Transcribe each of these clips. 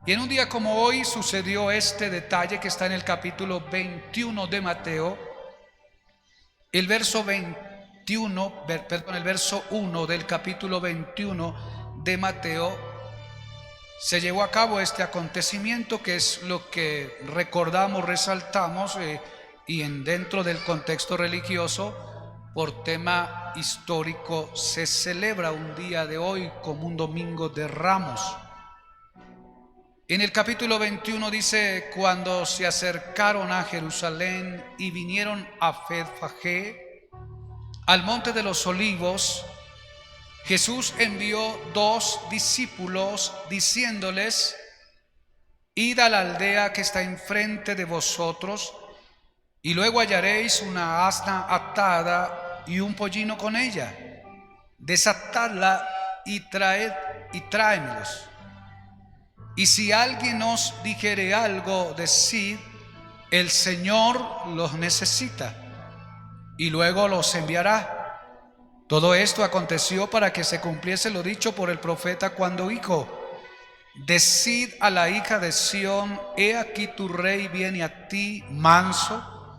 Y en un día como hoy sucedió este detalle que está en el capítulo 21 de Mateo, el verso 1 del capítulo 21 de Mateo. Se llevó a cabo este acontecimiento, que es lo que recordamos, resaltamos, y dentro del contexto religioso, por tema histórico, se celebra un día de hoy como un domingo de Ramos. En el capítulo 21 dice: cuando se acercaron a Jerusalén y vinieron a Betfagé, al monte de los olivos, Jesús envió 2 discípulos diciéndoles: id a la aldea que está enfrente de vosotros, y luego hallaréis una asna atada y un pollino con ella. Desatadla y tráemelos. Y si alguien os dijere algo, decid: el Señor los necesita, y luego los enviará. Todo esto aconteció para que se cumpliese lo dicho por el profeta cuando dijo: decid a la hija de Sión, he aquí tu rey viene a ti manso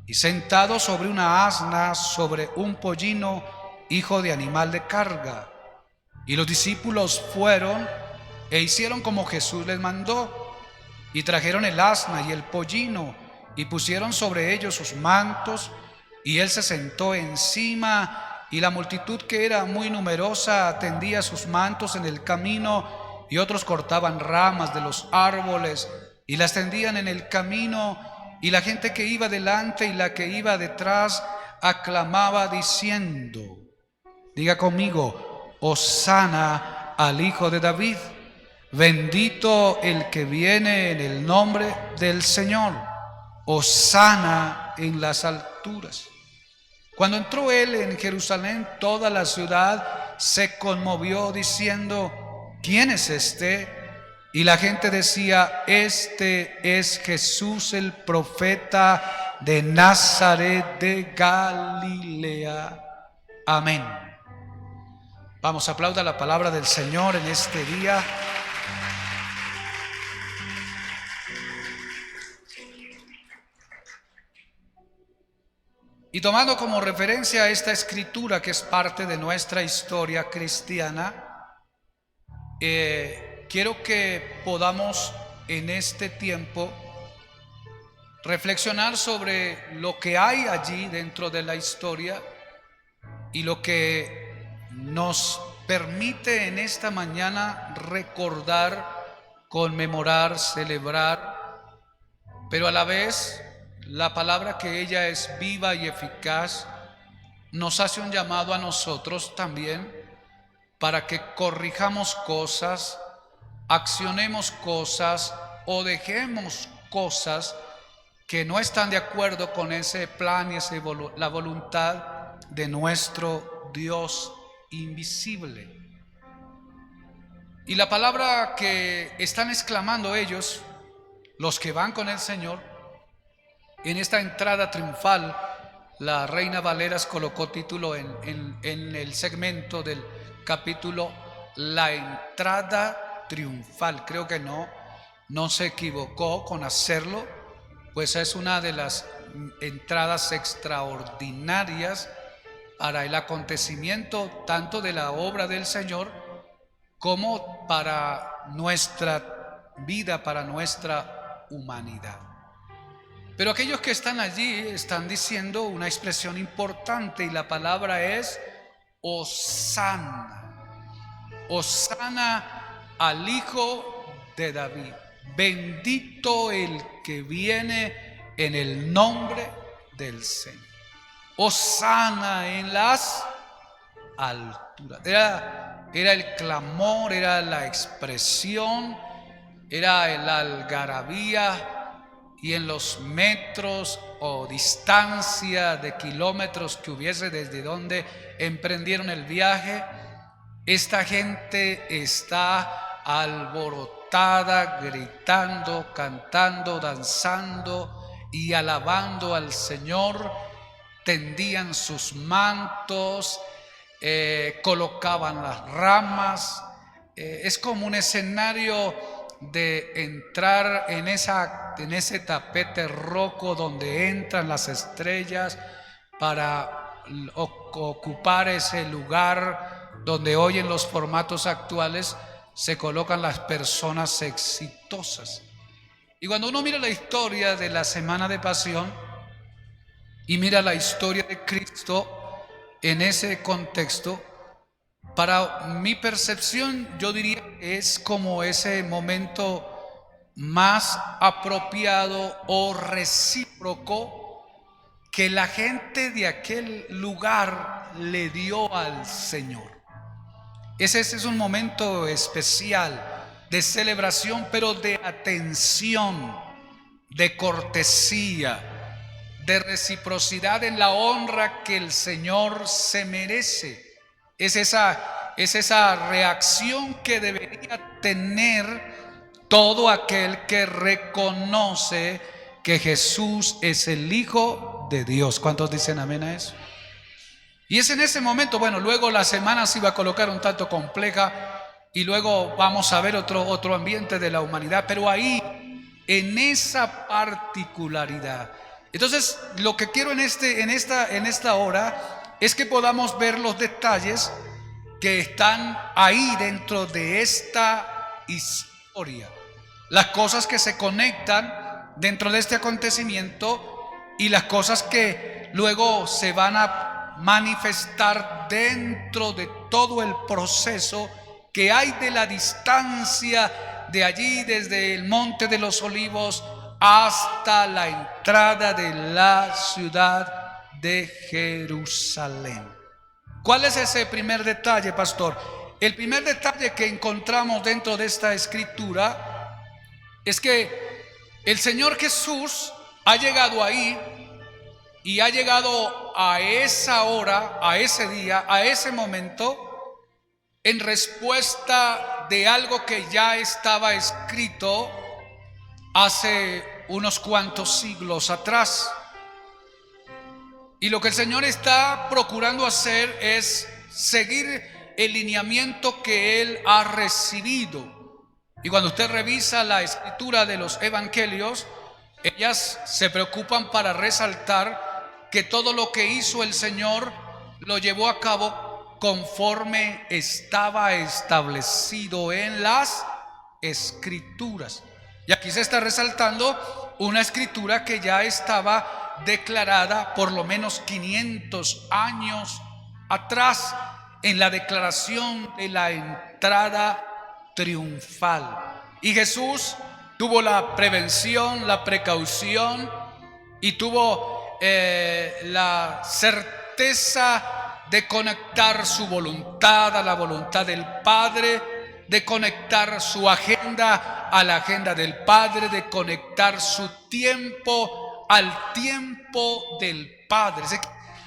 y sentado sobre una asna, sobre un pollino, hijo de animal de carga. Y los discípulos fueron e hicieron como Jesús les mandó, y trajeron el asna y el pollino, y pusieron sobre ellos sus mantos, y él se sentó encima, y la multitud, que era muy numerosa, tendía sus mantos en el camino, y otros cortaban ramas de los árboles y las tendían en el camino, y la gente que iba delante y la que iba detrás aclamaba diciendo, diga conmigo: Hosana al Hijo de David, bendito el que viene en el nombre del Señor, Hosana en las alturas. Cuando entró él en Jerusalén, toda la ciudad se conmovió diciendo: ¿quién es este? Y la gente decía: este es Jesús, el profeta de Nazaret de Galilea. Amén. Vamos, aplauda la palabra del Señor en este día. Y tomando como referencia esta escritura, que es parte de nuestra historia cristiana, quiero que podamos en este tiempo reflexionar sobre lo que hay allí dentro de la historia y lo que nos permite en esta mañana recordar, conmemorar, celebrar, pero a la vez la palabra, que ella es viva y eficaz, nos hace un llamado a nosotros también para que corrijamos cosas, accionemos cosas o dejemos cosas que no están de acuerdo con ese plan y la voluntad de nuestro Dios invisible. Y la palabra que están exclamando ellos, los que van con el Señor, en esta entrada triunfal, la Reina Valeras colocó título en el segmento del capítulo: la entrada triunfal. Creo que no se equivocó con hacerlo, pues es una de las entradas extraordinarias para el acontecimiento tanto de la obra del Señor como para nuestra vida, para nuestra humanidad. Pero aquellos que están allí están diciendo una expresión importante, y la palabra es Hosana. Hosana al Hijo de David. Bendito el que viene en el nombre del Señor. Hosana en las alturas. Era el clamor, era la expresión, era el algarabía. Y en los metros o distancia de kilómetros que hubiese desde donde emprendieron el viaje, esta gente está alborotada, gritando, cantando, danzando y alabando al Señor. Tendían sus mantos, colocaban las ramas. Es como un escenario de entrar en ese tapete rojo donde entran las estrellas para ocupar ese lugar donde hoy en los formatos actuales se colocan las personas exitosas. Y cuando uno mira la historia de la Semana de Pasión y mira la historia de Cristo en ese contexto, para mi percepción yo diría que es como ese momento más apropiado o recíproco que la gente de aquel lugar le dio al Señor. Ese es un momento especial de celebración, pero de atención, de cortesía, de reciprocidad en la honra que el Señor se merece. Es esa reacción que debería tener todo aquel que reconoce que Jesús es el Hijo de Dios. ¿Cuántos dicen amén a eso? Y es en ese momento, bueno, luego la semana se iba a colocar un tanto compleja y luego vamos a ver otro ambiente de la humanidad, pero ahí, en esa particularidad. Entonces, lo que quiero en esta hora es que podamos ver los detalles que están ahí dentro de esta historia, las cosas que se conectan dentro de este acontecimiento y las cosas que luego se van a manifestar dentro de todo el proceso que hay de la distancia de allí, desde el Monte de los Olivos hasta la entrada de la ciudad de Jerusalén. ¿Cuál es ese primer detalle, pastor? El primer detalle que encontramos dentro de esta escritura es que el Señor Jesús ha llegado ahí y ha llegado a esa hora, a ese día, a ese momento, en respuesta de algo que ya estaba escrito hace unos cuantos siglos atrás. Y lo que el Señor está procurando hacer es seguir el lineamiento que Él ha recibido. Y cuando usted revisa la escritura de los evangelios, ellas se preocupan para resaltar que todo lo que hizo el Señor lo llevó a cabo conforme estaba establecido en las escrituras. Y aquí se está resaltando una escritura que ya estaba declarada por lo menos 500 años atrás, en la declaración de la entrada triunfal. Y Jesús tuvo la prevención, la precaución y tuvo la certeza de conectar su voluntad a la voluntad del Padre, de conectar su agenda a la agenda del Padre, de conectar su tiempo al tiempo del Padre.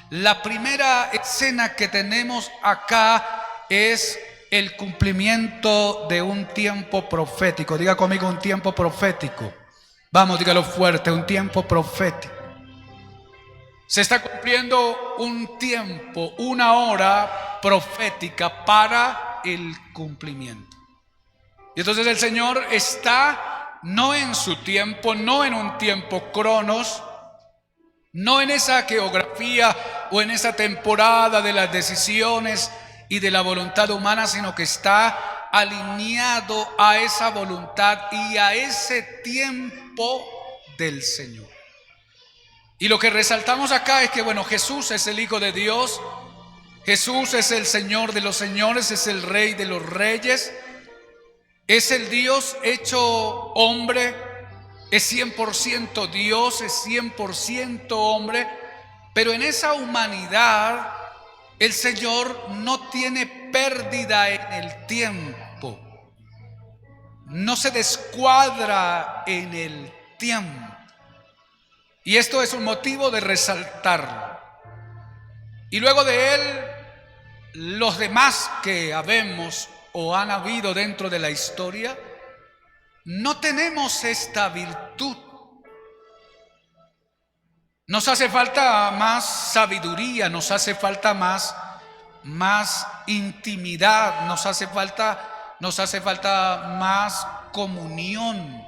La primera escena que tenemos acá es el cumplimiento de un tiempo profético. Diga conmigo, un tiempo profético. Vamos, dígalo fuerte, un tiempo profético. Se está cumpliendo un tiempo, una hora profética para el cumplimiento. Y entonces el Señor está no en su tiempo, no en un tiempo cronos, no en esa geografía o en esa temporada de las decisiones y de la voluntad humana, sino que está alineado a esa voluntad y a ese tiempo del Señor. Y lo que resaltamos acá es que, bueno, Jesús es el Hijo de Dios, Jesús es el Señor de los señores, es el Rey de los reyes, es el Dios hecho hombre, es 100% Dios, es 100% hombre, pero en esa humanidad el Señor no tiene pérdida en el tiempo, no se descuadra en el tiempo. Y esto es un motivo de resaltarlo. Y luego de él, los demás que habemos o han habido dentro de la historia, no tenemos esta virtud. Nos hace falta más sabiduría, nos hace falta más intimidad, nos hace falta nos hace falta más comunión,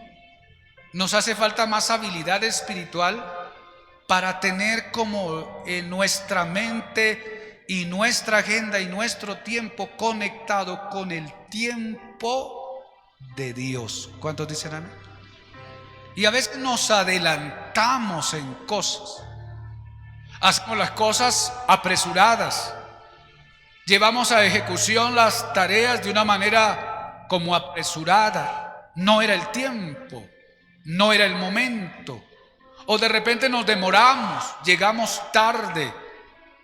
nos hace falta más habilidad espiritual para tener como en nuestra mente y nuestra agenda y nuestro tiempo conectado con el tiempo de Dios. ¿Cuántos dicen amén? Y a veces nos adelantamos en cosas, hacemos las cosas apresuradas, llevamos a ejecución las tareas de una manera como apresurada. No era el tiempo, no era el momento. O de repente nos demoramos, llegamos tarde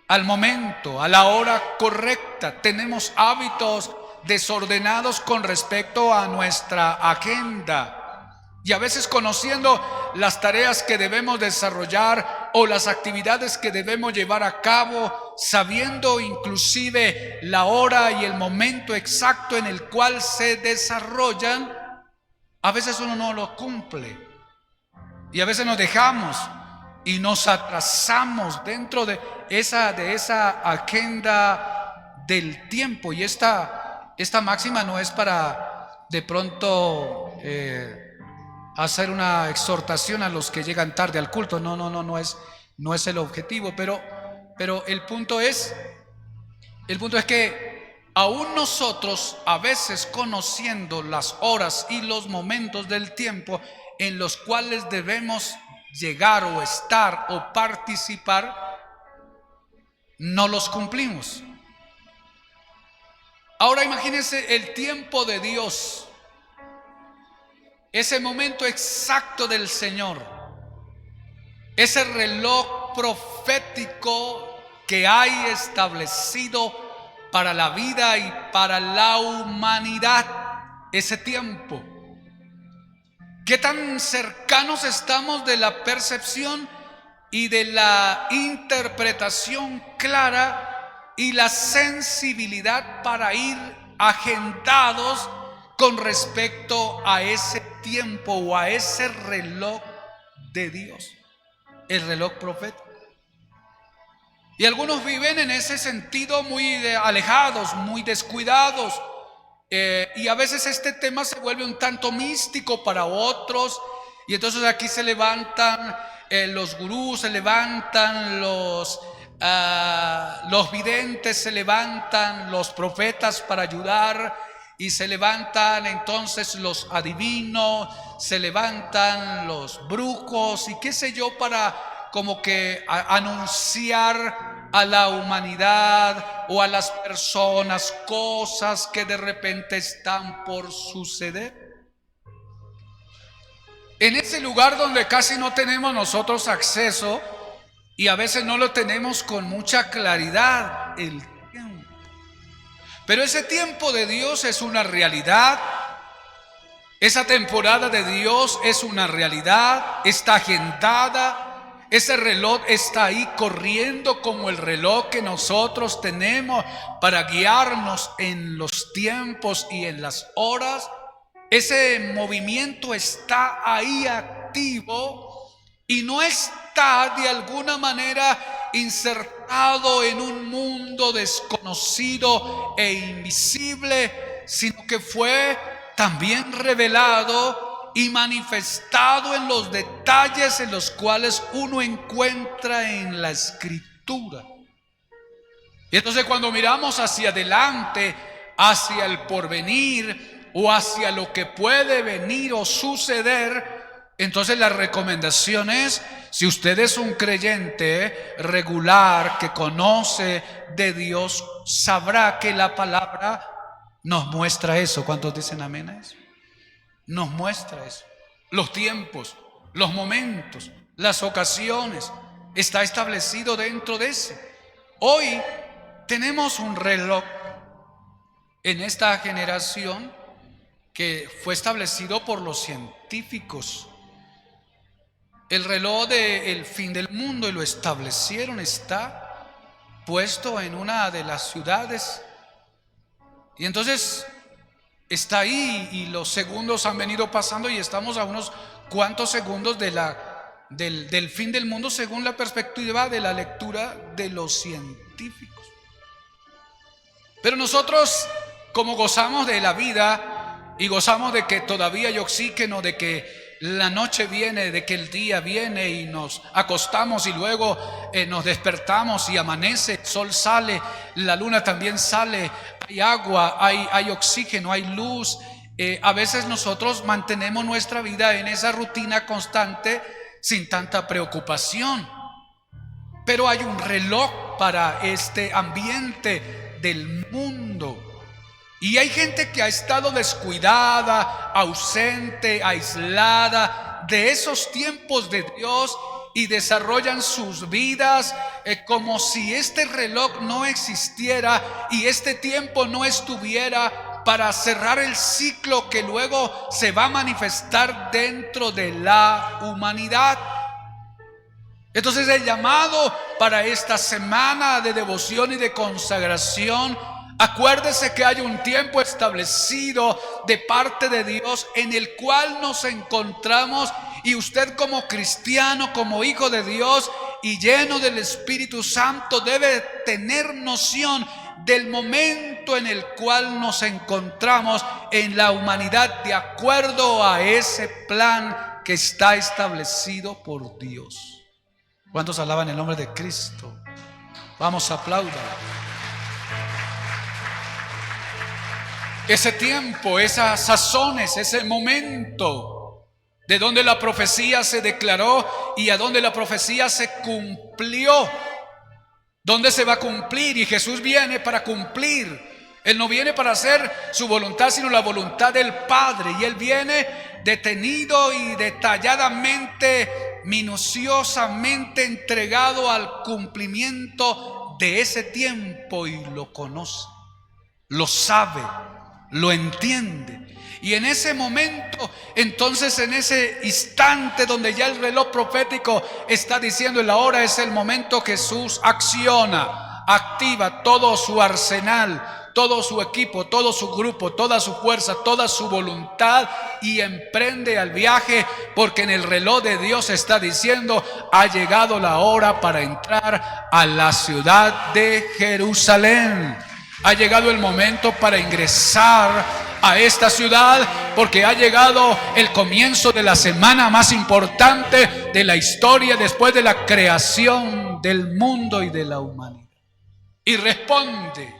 al momento, a la hora correcta. Tenemos hábitos desordenados con respecto a nuestra agenda. Y a veces conociendo las tareas que debemos desarrollar o las actividades que debemos llevar a cabo, sabiendo inclusive la hora y el momento exacto en el cual se desarrollan, a veces uno no lo cumple. Y a veces nos dejamos y nos atrasamos dentro de esa agenda del tiempo. Y esta máxima no es para de pronto hacer una exhortación a los que llegan tarde al culto. No es el objetivo, pero el punto es que aún nosotros, a veces conociendo las horas y los momentos del tiempo en los cuales debemos llegar o estar o participar, no los cumplimos. Ahora imagínense el tiempo de Dios, ese momento exacto del Señor, ese reloj profético que hay establecido para la vida y para la humanidad, ese tiempo. ¿Qué tan cercanos estamos de la percepción y de la interpretación clara y la sensibilidad para ir agendados con respecto a ese tiempo o a ese reloj de Dios, el reloj profético? Y algunos viven en ese sentido muy alejados, muy descuidados. Y a veces este tema se vuelve un tanto místico para otros. Y entonces aquí se levantan los gurús, se levantan los videntes, se levantan los profetas para ayudar. Y se levantan entonces los adivinos, se levantan los brujos y qué sé yo, para como que anunciar a la humanidad o a las personas cosas que de repente están por suceder. En ese lugar donde casi no tenemos nosotros acceso y a veces no lo tenemos con mucha claridad, el tiempo. Pero ese tiempo de Dios es una realidad. Esa temporada de Dios es una realidad, está agendada. Ese reloj está ahí corriendo como el reloj que nosotros tenemos para guiarnos en los tiempos y en las horas. Ese movimiento está ahí activo y no está de alguna manera insertado en un mundo desconocido e invisible, sino que fue también revelado y manifestado en los detalles en los cuales uno encuentra en la Escritura. Y entonces cuando miramos hacia adelante, hacia el porvenir o hacia lo que puede venir o suceder, entonces la recomendación es, si usted es un creyente regular que conoce de Dios, sabrá que la palabra nos muestra eso. ¿Cuántos dicen amén a eso? Nos muestra eso. Los tiempos, los momentos, las ocasiones, está establecido dentro de ese. Hoy tenemos un reloj en esta generación que fue establecido por los científicos. El reloj del fin del mundo, y lo establecieron, está puesto en una de las ciudades. Y entonces está ahí y los segundos han venido pasando y estamos a unos cuantos segundos del fin del mundo según la perspectiva de la lectura de los científicos. Pero nosotros como gozamos de la vida y gozamos de que todavía hay oxígeno, de que la noche viene, de que el día viene y nos acostamos y luego nos despertamos y amanece, el sol sale, la luna también sale, hay agua, hay oxígeno, hay luz. A veces nosotros mantenemos nuestra vida en esa rutina constante sin tanta preocupación. Pero hay un reloj para este ambiente del mundo. Y hay gente que ha estado descuidada, ausente, aislada de esos tiempos de Dios y desarrollan sus vidas como si este reloj no existiera y este tiempo no estuviera para cerrar el ciclo que luego se va a manifestar dentro de la humanidad. Entonces el llamado para esta semana de devoción y de consagración, acuérdese que hay un tiempo establecido de parte de Dios en el cual nos encontramos, y usted como cristiano, como hijo de Dios y lleno del Espíritu Santo, debe tener noción del momento en el cual nos encontramos en la humanidad de acuerdo a ese plan que está establecido por Dios. ¿Cuántos alaban el nombre de Cristo? Vamos, aplaudan. Ese tiempo, esas sazones, ese momento de donde la profecía se declaró y a donde la profecía se cumplió, donde se va a cumplir, y Jesús viene para cumplir. Él no viene para hacer su voluntad, sino la voluntad del Padre, y Él viene detenido y detalladamente, minuciosamente entregado al cumplimiento de ese tiempo, y lo conoce, lo sabe, lo entiende. Y en ese momento, entonces en ese instante donde ya el reloj profético está diciendo la hora, es el momento que Jesús acciona, activa todo su arsenal, todo su equipo, todo su grupo, toda su fuerza, toda su voluntad, y emprende al viaje, porque en el reloj de Dios está diciendo: ha llegado la hora para entrar a la ciudad de Jerusalén. Ha llegado el momento para ingresar a esta ciudad, porque ha llegado el comienzo de la semana más importante de la historia después de la creación del mundo y de la humanidad. Y responde.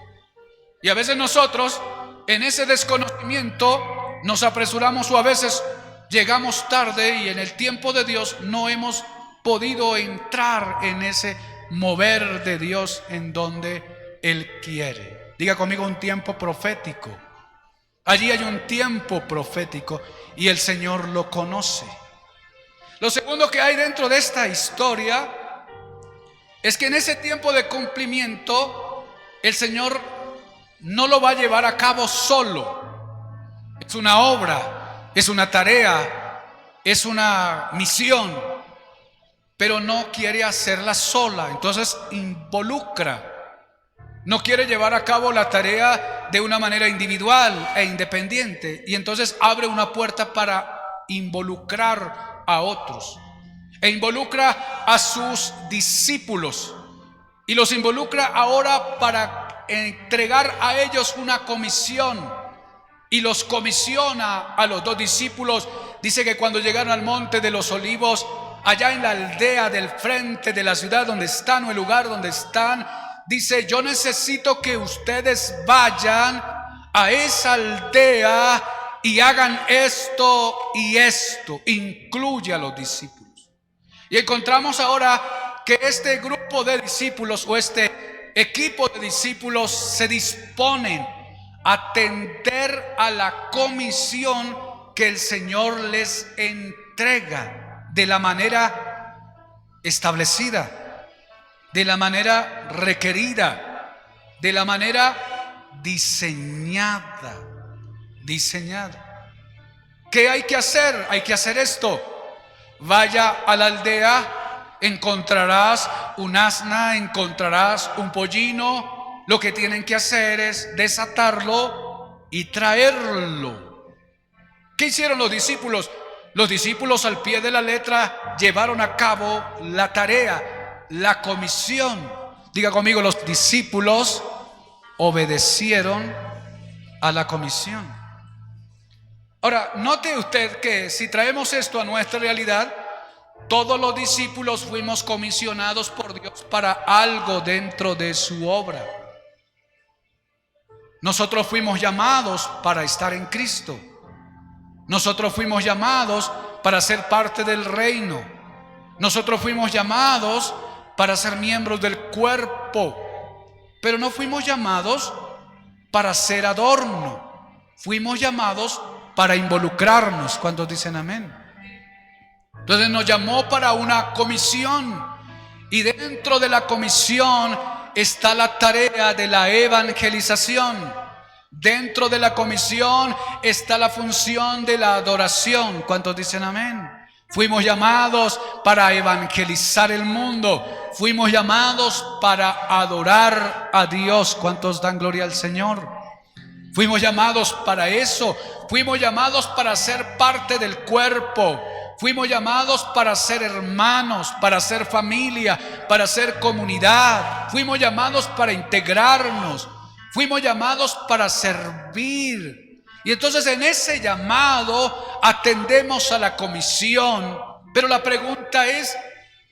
Y a veces nosotros, en ese desconocimiento, nos apresuramos, o a veces llegamos tarde, y en el tiempo de Dios no hemos podido entrar en ese mover de Dios en donde Él quiere. Diga conmigo: un tiempo profético. Allí hay un tiempo profético y el Señor lo conoce. Lo segundo que hay dentro de esta historia es que en ese tiempo de cumplimiento el Señor no lo va a llevar a cabo solo. Es una obra, es una tarea, es una misión, pero no quiere hacerla sola. Entonces involucra. No quiere llevar a cabo la tarea de una manera individual e independiente, y entonces abre una puerta para involucrar a otros. E involucra a sus discípulos, y los involucra ahora para entregar a ellos una comisión, y los comisiona a los dos discípulos. Dice que cuando llegaron al monte de los olivos, allá en la aldea del frente de la ciudad donde están, o el lugar donde están, dice: yo necesito que ustedes vayan a esa aldea y hagan esto y esto. Incluye a los discípulos. Y encontramos ahora que este grupo de discípulos, o este equipo de discípulos, se disponen a atender a la comisión que el Señor les entrega de la manera establecida, de la manera requerida, de la manera diseñada. ¿Qué hay que hacer? Hay que hacer esto: vaya a la aldea, encontrarás un asna, encontrarás un pollino. Lo que tienen que hacer es desatarlo y traerlo. ¿Qué hicieron los discípulos? Los discípulos, al pie de la letra, llevaron a cabo la tarea, la comisión. Diga conmigo: los discípulos obedecieron a la comisión. Ahora, note usted que si traemos esto a nuestra realidad, todos los discípulos fuimos comisionados por Dios para algo dentro de su obra. Nosotros fuimos llamados para estar en Cristo. Nosotros fuimos llamados para ser parte del reino. Nosotros fuimos llamados para ser miembros del cuerpo. Pero no fuimos llamados para ser adorno. Fuimos llamados para involucrarnos. ¿Cuántos dicen amén? Entonces nos llamó para una comisión. Y dentro de la comisión está la tarea de la evangelización. Dentro de la comisión está la función de la adoración. ¿Cuántos dicen amén? Fuimos llamados para evangelizar el mundo. Fuimos llamados para adorar a Dios. ¿Cuántos dan gloria al Señor? Fuimos llamados para eso. Fuimos llamados para ser parte del cuerpo. Fuimos llamados para ser hermanos, para ser familia, para ser comunidad. Fuimos llamados para integrarnos. Fuimos llamados para servir. Y entonces en ese llamado atendemos a la comisión. Pero la pregunta es,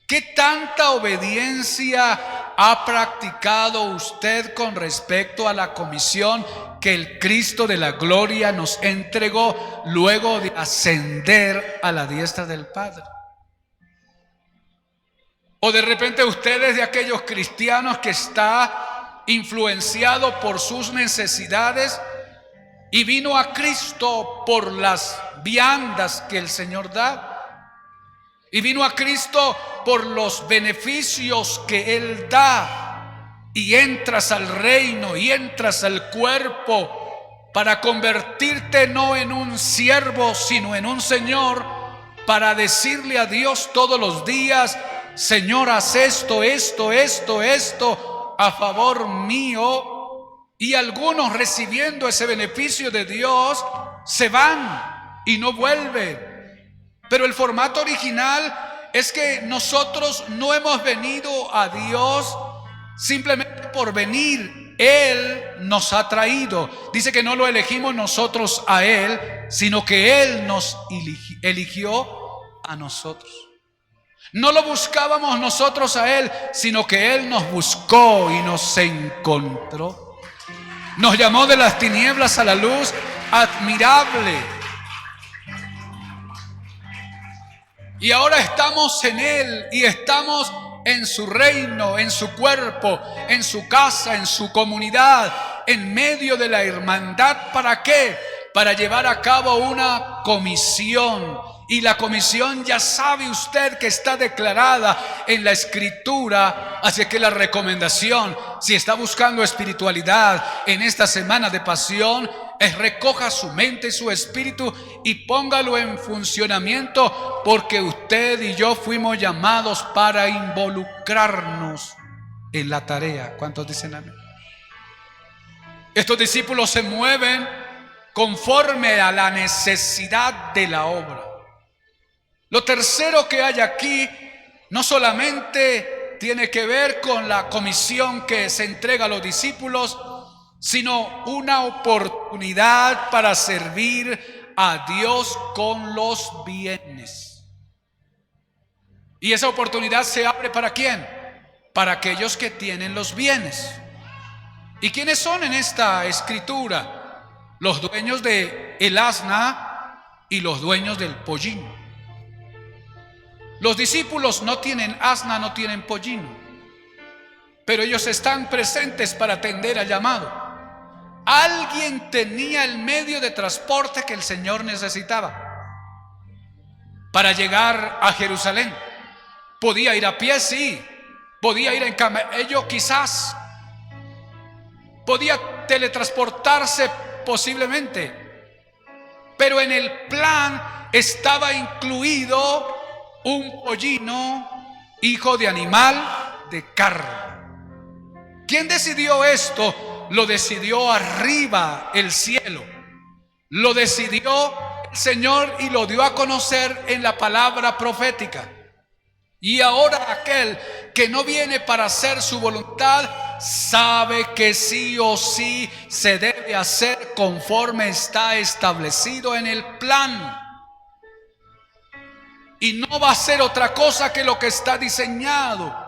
¿qué tanta obediencia ha practicado usted con respecto a la comisión que el Cristo de la gloria nos entregó luego de ascender a la diestra del Padre? O de repente usted es de aquellos cristianos que está influenciado por sus necesidades y vino a Cristo por las viandas que el Señor da. Y vino a Cristo por los beneficios que Él da. Y entras al reino y entras al cuerpo para convertirte no en un siervo, sino en un Señor, para decirle a Dios todos los días: Señor, haz esto, esto, esto, esto a favor mío. Y algunos, recibiendo ese beneficio de Dios, se van y no vuelven. Pero el formato original es que nosotros no hemos venido a Dios simplemente por venir. Él nos ha traído. Dice que no lo elegimos nosotros a Él, sino que Él nos eligió a nosotros. No lo buscábamos nosotros a Él, sino que Él nos buscó y nos encontró. Nos llamó de las tinieblas a la luz admirable. Y ahora estamos en Él y estamos en su reino, en su cuerpo, en su casa, en su comunidad, en medio de la hermandad. ¿Para qué? Para llevar a cabo una comisión. Y la comisión, ya sabe usted que está declarada en la Escritura. Así que la recomendación, si está buscando espiritualidad en esta semana de pasión, es recoja su mente y su espíritu y póngalo en funcionamiento, porque usted y yo fuimos llamados para involucrarnos en la tarea. ¿Cuántos dicen amén? Estos discípulos se mueven conforme a la necesidad de la obra. Lo tercero que hay aquí no solamente tiene que ver con la comisión que se entrega a los discípulos, sino una oportunidad para servir a Dios con los bienes. Y esa oportunidad se abre ¿para quién? Para aquellos que tienen los bienes. ¿Y quiénes son en esta escritura? Los dueños de el asna y los dueños del pollino. Los discípulos no tienen asna, no tienen pollino, pero ellos están presentes para atender al llamado. Alguien tenía el medio de transporte que el Señor necesitaba para llegar a Jerusalén. Podía ir a pie, sí. Podía ir en camello, quizás. Podía teletransportarse posiblemente. Pero en el plan estaba incluido un pollino, hijo de animal de carne. ¿Quién decidió esto? Lo decidió arriba, el cielo. Lo decidió el Señor y lo dio a conocer en la palabra profética. Y ahora aquel que no viene para hacer su voluntad sabe que sí o sí se debe hacer conforme está establecido en el plan. Y no va a ser otra cosa que lo que está diseñado.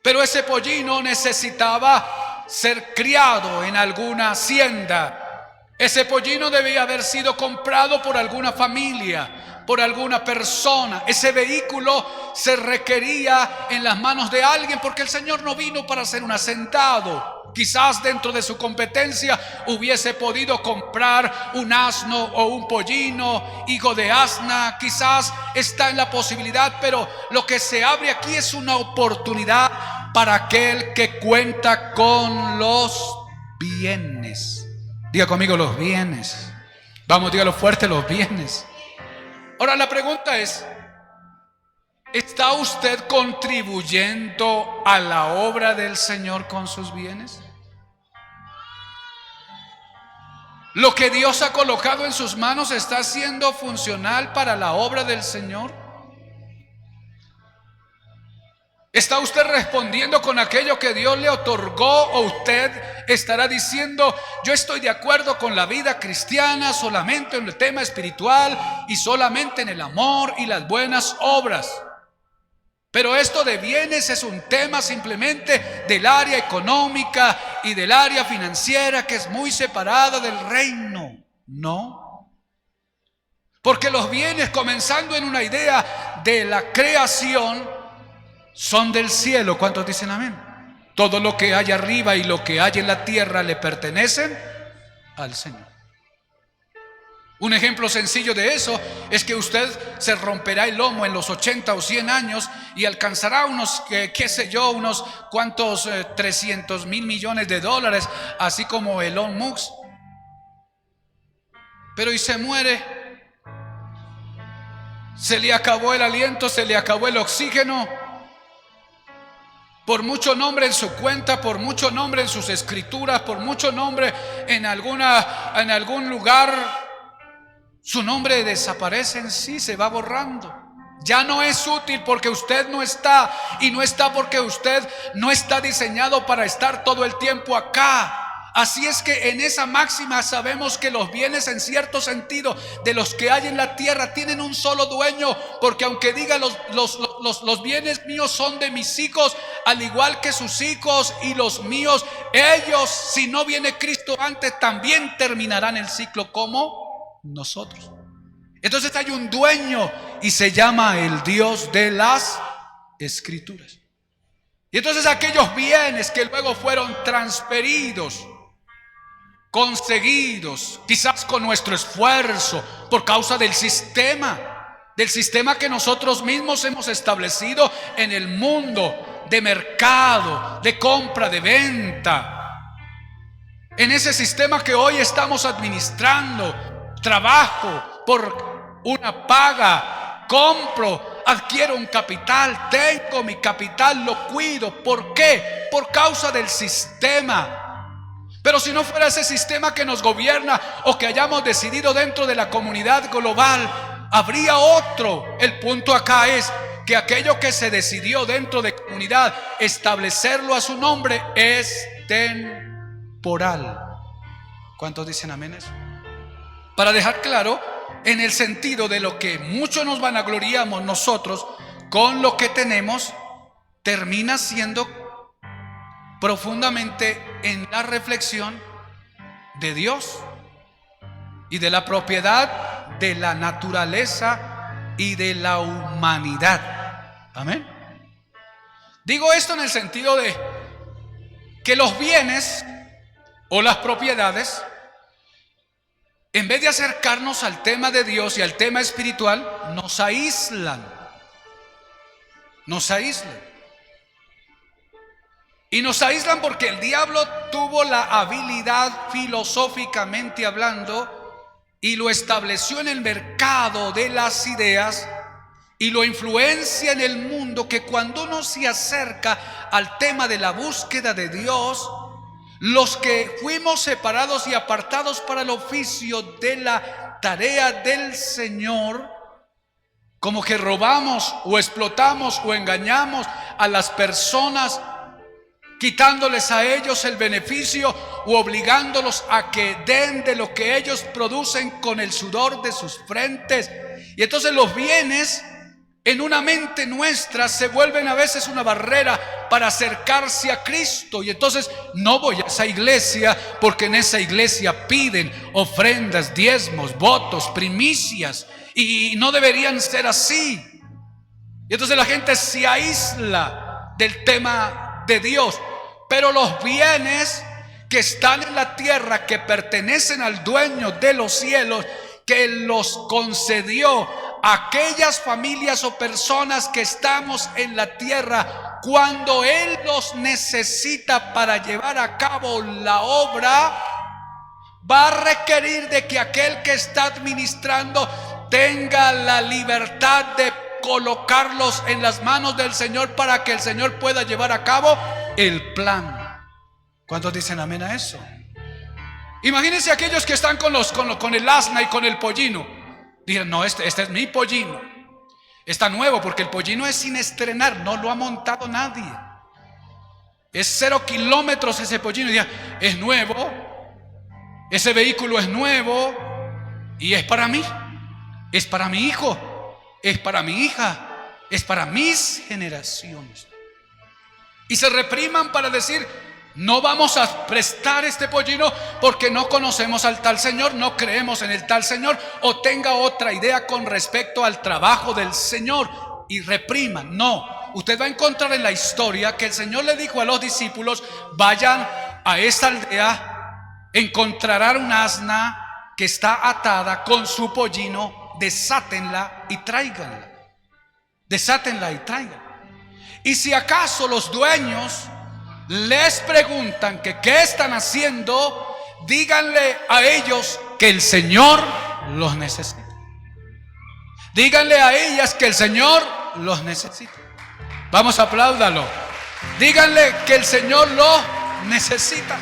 Pero ese pollino necesitaba ser criado en alguna hacienda. Ese pollino debía haber sido comprado por alguna familia, por alguna persona. Ese vehículo se requería en las manos de alguien, porque el Señor no vino para ser un hacendado. Quizás dentro de su competencia hubiese podido comprar un asno o un pollino, hijo de asna. Quizás está en la posibilidad, pero lo que se abre aquí es una oportunidad para aquel que cuenta con los bienes. Diga conmigo, los bienes. Vamos, dígalo fuerte, los bienes. Ahora la pregunta es, ¿está usted contribuyendo a la obra del Señor con sus bienes? ¿Lo que Dios ha colocado en sus manos está siendo funcional para la obra del Señor? ¿Está usted respondiendo con aquello que Dios le otorgó, o usted estará diciendo: yo estoy de acuerdo con la vida cristiana solamente en el tema espiritual y solamente en el amor y las buenas obras? Pero esto de bienes es un tema simplemente del área económica y del área financiera, que es muy separada del reino. No. Porque los bienes, comenzando en una idea de la creación, son del cielo. ¿Cuántos dicen amén? Todo lo que hay arriba y lo que hay en la tierra le pertenecen al Señor. Un ejemplo sencillo de eso es que usted se romperá el lomo en los 80 o 100 años y alcanzará unos, qué sé yo, unos cuantos 300 mil millones de dólares, así como Elon Musk. Pero y se muere, se le acabó el aliento, se le acabó el oxígeno. Por mucho nombre en su cuenta, por mucho nombre en sus escrituras, por mucho nombre en algún lugar, su nombre desaparece en sí, se va borrando. Ya no es útil porque usted no está, y no está porque usted no está diseñado para estar todo el tiempo acá. Así es que en esa máxima sabemos que los bienes, en cierto sentido, de los que hay en la tierra tienen un solo dueño, porque aunque diga los bienes míos son de mis hijos, al igual que sus hijos y los míos, ellos, si no viene Cristo antes, también terminarán el ciclo como nosotros. Entonces hay un dueño y se llama el Dios de las Escrituras. Y entonces aquellos bienes que luego fueron transferidos, conseguidos, quizás con nuestro esfuerzo, por causa del sistema que nosotros mismos hemos establecido en el mundo de mercado, de compra, de venta. En ese sistema que hoy estamos administrando, trabajo por una paga, compro, adquiero un capital, tengo mi capital, lo cuido. ¿Por qué? Por causa del sistema. Pero si no fuera ese sistema que nos gobierna, o que hayamos decidido dentro de la comunidad global, habría otro. El punto acá es que aquello que se decidió dentro de comunidad, establecerlo a su nombre, es temporal. ¿Cuántos dicen amén eso? Para dejar claro, en el sentido de lo que mucho nos vanagloriamos nosotros con lo que tenemos, termina siendo profundamente en la reflexión de Dios y de la propiedad de la naturaleza y de la humanidad. Amén. Digo esto en el sentido de que los bienes o las propiedades, en vez de acercarnos al tema de Dios y al tema espiritual, nos aíslan. Nos aíslan. Y nos aíslan porque el diablo tuvo la habilidad, filosóficamente hablando, y lo estableció en el mercado de las ideas y lo influencia en el mundo, que cuando uno se acerca al tema de la búsqueda de Dios, los que fuimos separados y apartados para el oficio de la tarea del Señor, como que robamos o explotamos o engañamos a las personas quitándoles a ellos el beneficio u obligándolos a que den de lo que ellos producen con el sudor de sus frentes. Y entonces los bienes en una mente nuestra se vuelven a veces una barrera para acercarse a Cristo. Y entonces no voy a esa iglesia porque en esa iglesia piden ofrendas, diezmos, votos, primicias, y no deberían ser así. Y entonces la gente se aísla del tema de Dios. Pero los bienes que están en la tierra, que pertenecen al dueño de los cielos, que los concedió a aquellas familias o personas que estamos en la tierra, cuando Él los necesita para llevar a cabo la obra, va a requerir de que aquel que está administrando tenga la libertad de colocarlos en las manos del Señor para que el Señor pueda llevar a cabo el plan. ¿Cuántos dicen amén a eso? Imagínense aquellos que están con el asna y con el pollino. Digan, no, este es mi pollino. Está nuevo porque el pollino es sin estrenar, no lo ha montado nadie. Es 0 kilómetros ese pollino. Digan, es nuevo, ese vehículo es nuevo y es para mí, es para mi hijo, es para mi hija, es para mis generaciones. Y se repriman para decir, no vamos a prestar este pollino porque no conocemos al tal Señor, no creemos en el tal Señor, o tenga otra idea con respecto al trabajo del Señor, y repriman. No, usted va a encontrar en la historia que el Señor le dijo a los discípulos, vayan a esta aldea, encontrarán una asna que está atada con su pollino, desátenla y tráiganla. Desátenla y tráiganla. Y si acaso los dueños les preguntan que qué están haciendo, díganle a ellos que el Señor los necesita. Díganle a ellas que el Señor los necesita. Vamos, apláudalo. Díganle que el Señor los necesita.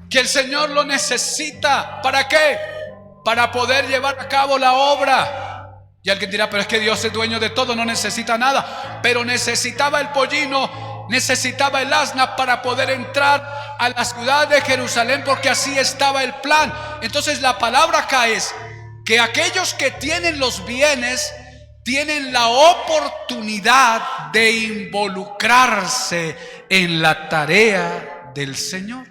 Que el Señor lo necesita. ¿Para qué? Para poder llevar a cabo la obra. Y alguien dirá, pero es que Dios es dueño de todo, no necesita nada. Pero necesitaba el pollino, necesitaba el asna para poder entrar a la ciudad de Jerusalén, porque así estaba el plan. Entonces la palabra acá es que aquellos que tienen los bienes tienen la oportunidad de involucrarse en la tarea del Señor.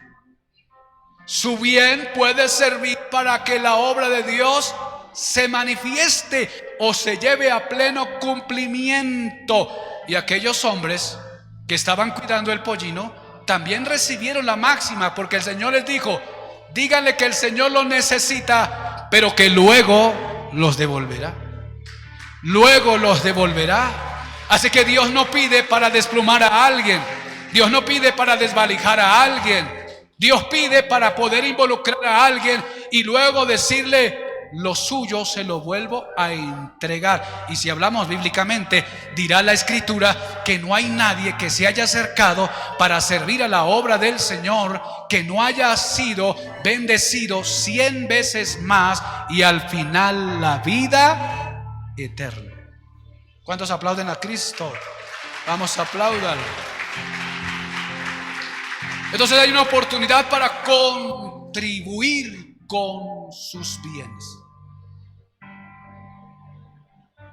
Su bien puede servir para que la obra de Dios se manifieste o se lleve a pleno cumplimiento. Y aquellos hombres que estaban cuidando el pollino también recibieron la máxima, porque el Señor les dijo, díganle que el Señor los necesita, pero que luego los devolverá. Luego los devolverá. Así que Dios no pide para desplumar a alguien, Dios no pide para desvalijar a alguien, Dios pide para poder involucrar a alguien y luego decirle, lo suyo se lo vuelvo a entregar. Y si hablamos bíblicamente, dirá la Escritura que no hay nadie que se haya acercado para servir a la obra del Señor que no haya sido bendecido 100 veces más y al final la vida eterna. ¿Cuántos aplauden a Cristo? Vamos, aplaudan. Entonces hay una oportunidad para contribuir con sus bienes.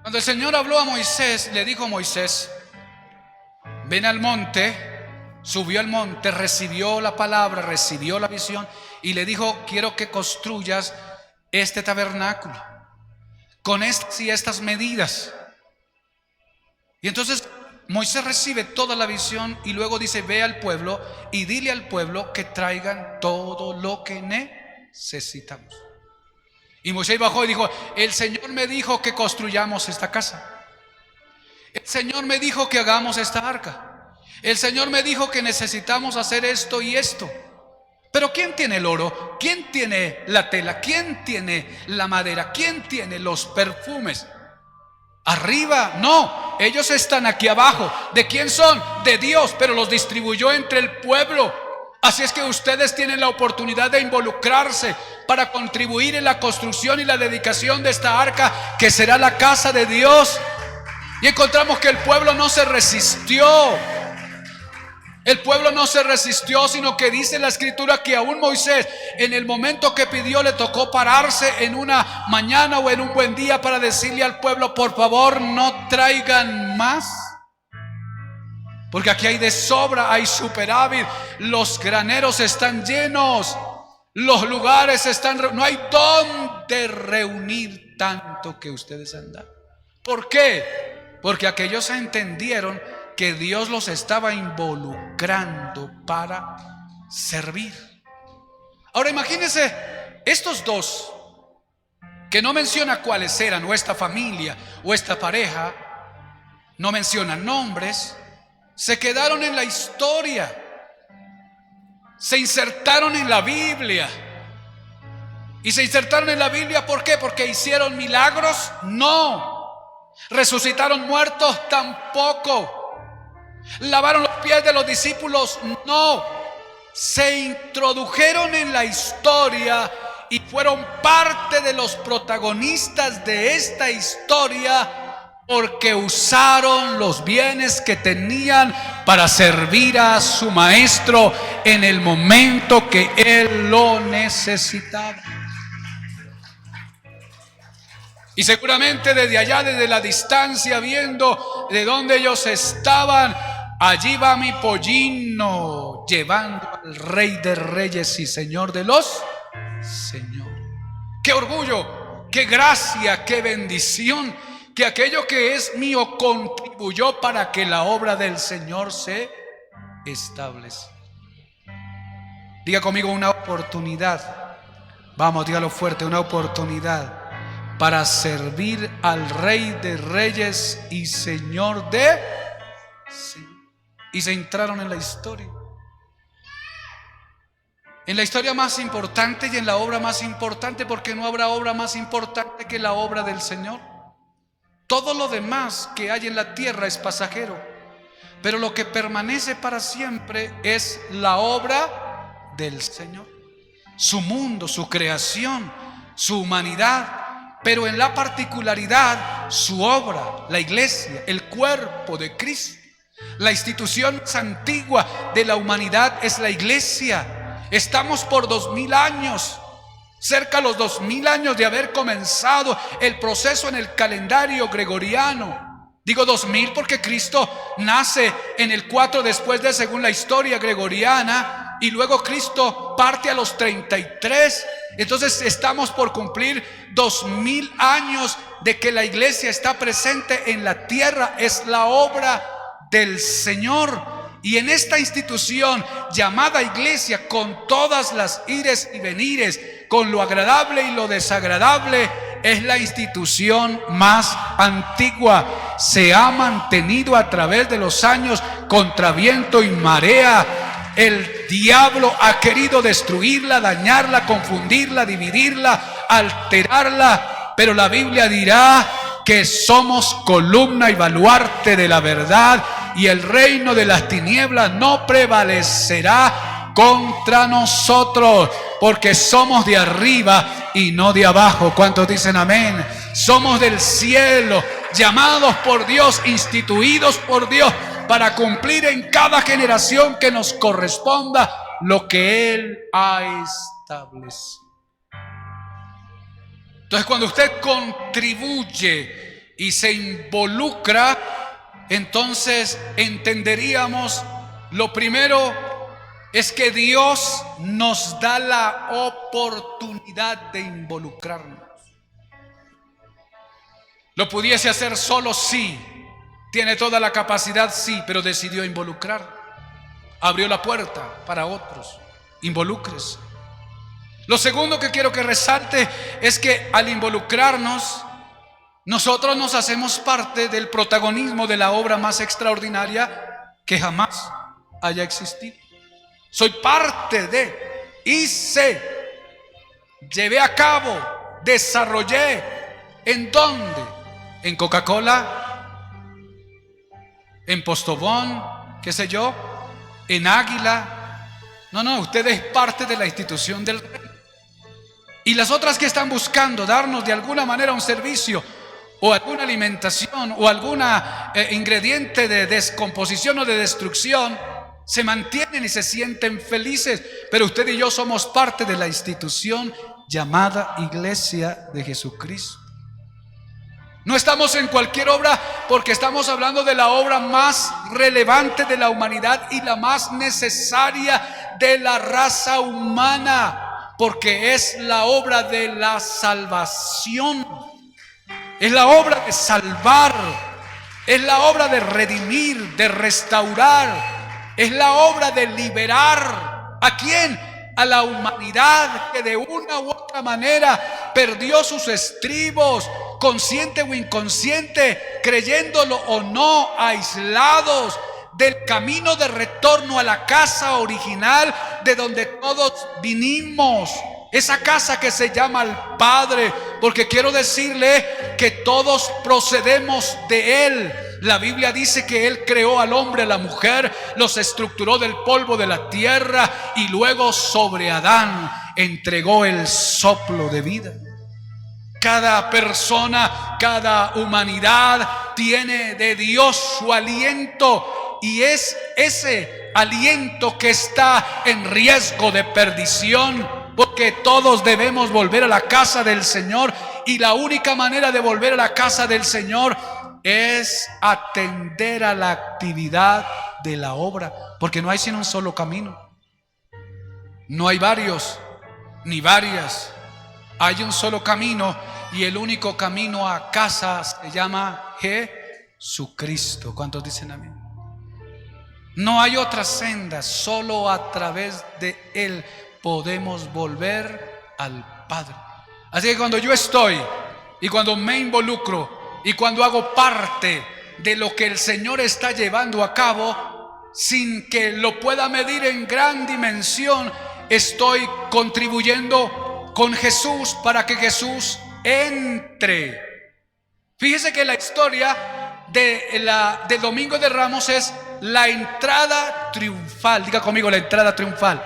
Cuando el Señor habló a Moisés, le dijo a Moisés, ven al monte. Subió al monte, recibió la palabra, recibió la visión y le dijo, quiero que construyas este tabernáculo con estas y estas medidas. Y entonces Moisés recibe toda la visión y luego dice, ve al pueblo y dile al pueblo que traigan todo lo que necesitamos. Y Moisés bajó y dijo, el Señor me dijo que construyamos esta casa. El Señor me dijo que hagamos esta arca. El Señor me dijo que necesitamos hacer esto y esto. Pero ¿quién tiene el oro? ¿Quién tiene la tela? ¿Quién tiene la madera? ¿Quién tiene los perfumes? Arriba, no, ellos están aquí abajo. ¿De quién son? De Dios, pero los distribuyó entre el pueblo. Así es que ustedes tienen la oportunidad de involucrarse para contribuir en la construcción y la dedicación de esta arca que será la casa de Dios. Y encontramos que el pueblo no se resistió. El pueblo no se resistió, sino que dice la escritura que aún Moisés, en el momento que pidió, le tocó pararse en una mañana o en un buen día para decirle al pueblo: por favor, no traigan más, porque aquí hay de sobra, hay superávit, los graneros están llenos, los lugares están, no hay dónde reunir tanto que ustedes han dado. ¿Por qué? Porque aquellos entendieron que Dios los estaba involucrando para servir. Ahora imagínense estos dos, que no menciona cuáles eran, o esta familia, o esta pareja, no mencionan nombres, se quedaron en la historia, se insertaron en la Biblia. ¿Y se insertaron en la Biblia por qué? ¿Porque hicieron milagros? No. ¿Resucitaron muertos? Tampoco. ¿Lavaron los pies de los discípulos? No. Se introdujeron en la historia y fueron parte de los protagonistas de esta historia porque usaron los bienes que tenían para servir a su maestro en el momento que él lo necesitaba. Y seguramente desde allá, desde la distancia, viendo de dónde ellos estaban, allí va mi pollino, llevando al Rey de Reyes y Señor de los señores. ¡Qué orgullo! ¡Qué gracia! ¡Qué bendición! Que aquello que es mío contribuyó para que la obra del Señor se establezca. Diga conmigo: una oportunidad. Vamos, dígalo fuerte: una oportunidad para servir al Rey de Reyes y Señor de... Sí. Y se entraron en la historia. En la historia más importante y en la obra más importante, porque no habrá obra más importante que la obra del Señor. Todo lo demás que hay en la tierra es pasajero, pero lo que permanece para siempre es la obra del Señor. Su mundo, su creación, su humanidad, pero en la particularidad su obra, la iglesia, el cuerpo de Cristo. La institución más antigua de la humanidad es la iglesia. Estamos por 2000 años, cerca de los 2000 años de haber comenzado el proceso en el calendario gregoriano. Digo 2000 porque Cristo nace en el 4 después de, según la historia gregoriana, y luego Cristo parte a los 33. Entonces estamos por cumplir 2000 años de que la iglesia está presente en la tierra. Es la obra del Señor. Y en esta institución llamada iglesia, con todas las ires y venires, con lo agradable y lo desagradable, es la institución más antigua. Se ha mantenido a través de los años contra viento y marea. El diablo ha querido destruirla, dañarla, confundirla, dividirla, alterarla, pero la Biblia dirá que somos columna y baluarte de la verdad, y el reino de las tinieblas no prevalecerá contra nosotros, porque somos de arriba y no de abajo. ¿Cuántos dicen amén? Somos del cielo, llamados por Dios, instituidos por Dios, para cumplir en cada generación que nos corresponda lo que Él ha establecido. Entonces, cuando usted contribuye y se involucra, entonces entenderíamos, lo primero es que Dios nos da la oportunidad de involucrarnos. ¿Lo pudiese hacer solo? Sí. ¿Tiene toda la capacidad? Sí, pero decidió involucrar. Abrió la puerta para otros. Involúcrese. Lo segundo que quiero que resalte es que al involucrarnos, nosotros nos hacemos parte del protagonismo de la obra más extraordinaria que jamás haya existido. Soy parte de, hice, llevé a cabo, desarrollé. ¿En dónde? En Coca-Cola, en Postobón, qué sé yo, en Águila. No, usted es parte de la institución del rey. Y las otras que están buscando darnos de alguna manera un servicio, o alguna alimentación, o algún ingrediente de descomposición o de destrucción, se mantienen y se sienten felices, pero usted y yo somos parte de la institución llamada Iglesia de Jesucristo. No estamos en cualquier obra, porque estamos hablando de la obra más relevante de la humanidad y la más necesaria de la raza humana, porque es la obra de la salvación, es la obra de salvar, es la obra de redimir, de restaurar, es la obra de liberar. ¿A quién? A la humanidad que de una u otra manera perdió sus estribos, consciente o inconsciente, creyéndolo o no, aislados del camino de retorno a la casa original de donde todos vinimos. Esa casa que se llama el Padre, porque quiero decirle que todos procedemos de Él. La Biblia dice que Él creó al hombre, a la mujer, los estructuró del polvo de la tierra y luego sobre Adán entregó el soplo de vida. Cada persona, cada humanidad tiene de Dios su aliento, y es ese aliento que está en riesgo de perdición, porque todos debemos volver a la casa del Señor, y la única manera de volver a la casa del Señor es atender a la actividad de la obra, porque no hay sino un solo camino, no hay varios ni varias, hay un solo camino, y el único camino a casa se llama Jesucristo. ¿Cuántos dicen amén? No hay otra senda, solo a través de Él podemos volver al Padre. Así que cuando yo estoy y cuando me involucro y cuando hago parte de lo que el Señor está llevando a cabo, sin que lo pueda medir en gran dimensión, estoy contribuyendo con Jesús para que Jesús entre. Fíjese que la historia de Domingo de Ramos es la entrada triunfal. Diga conmigo, la entrada triunfal.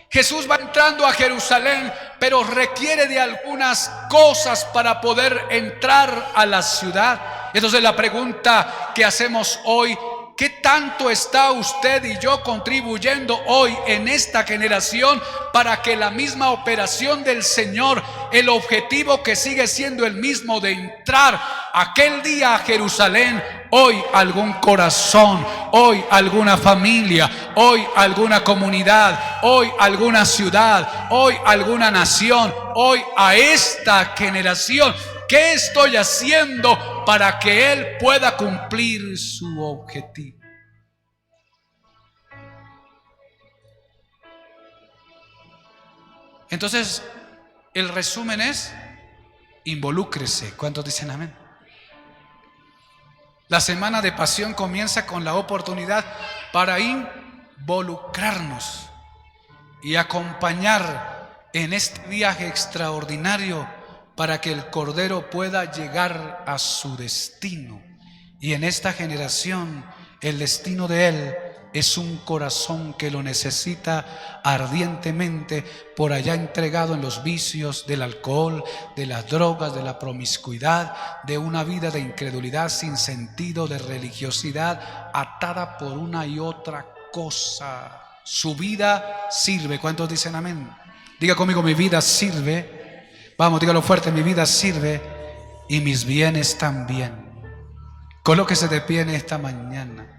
Jesús va entrando a Jerusalén, pero requiere de algunas cosas para poder entrar a la ciudad. Entonces la pregunta que hacemos hoy: ¿qué tanto está usted y yo contribuyendo hoy en esta generación para que la misma operación del Señor, el objetivo que sigue siendo el mismo de entrar aquel día a Jerusalén, hoy algún corazón, hoy alguna familia, hoy alguna comunidad, hoy alguna ciudad, hoy alguna nación, hoy a esta generación, ¿qué estoy haciendo para que Él pueda cumplir su objetivo? Entonces, el resumen es: involúcrese. ¿Cuántos dicen amén? La semana de pasión comienza con la oportunidad para involucrarnos y acompañar en este viaje extraordinario para que el Cordero pueda llegar a su destino. Y en esta generación, el destino de Él es un corazón que lo necesita ardientemente, por allá entregado en los vicios del alcohol, de las drogas, de la promiscuidad, de una vida de incredulidad sin sentido, de religiosidad atada por una y otra cosa. Su vida sirve. ¿Cuántos dicen amén? Diga conmigo: mi vida sirve. Vamos, dígalo fuerte: mi vida sirve y mis bienes también. Colóquese de pie en esta mañana.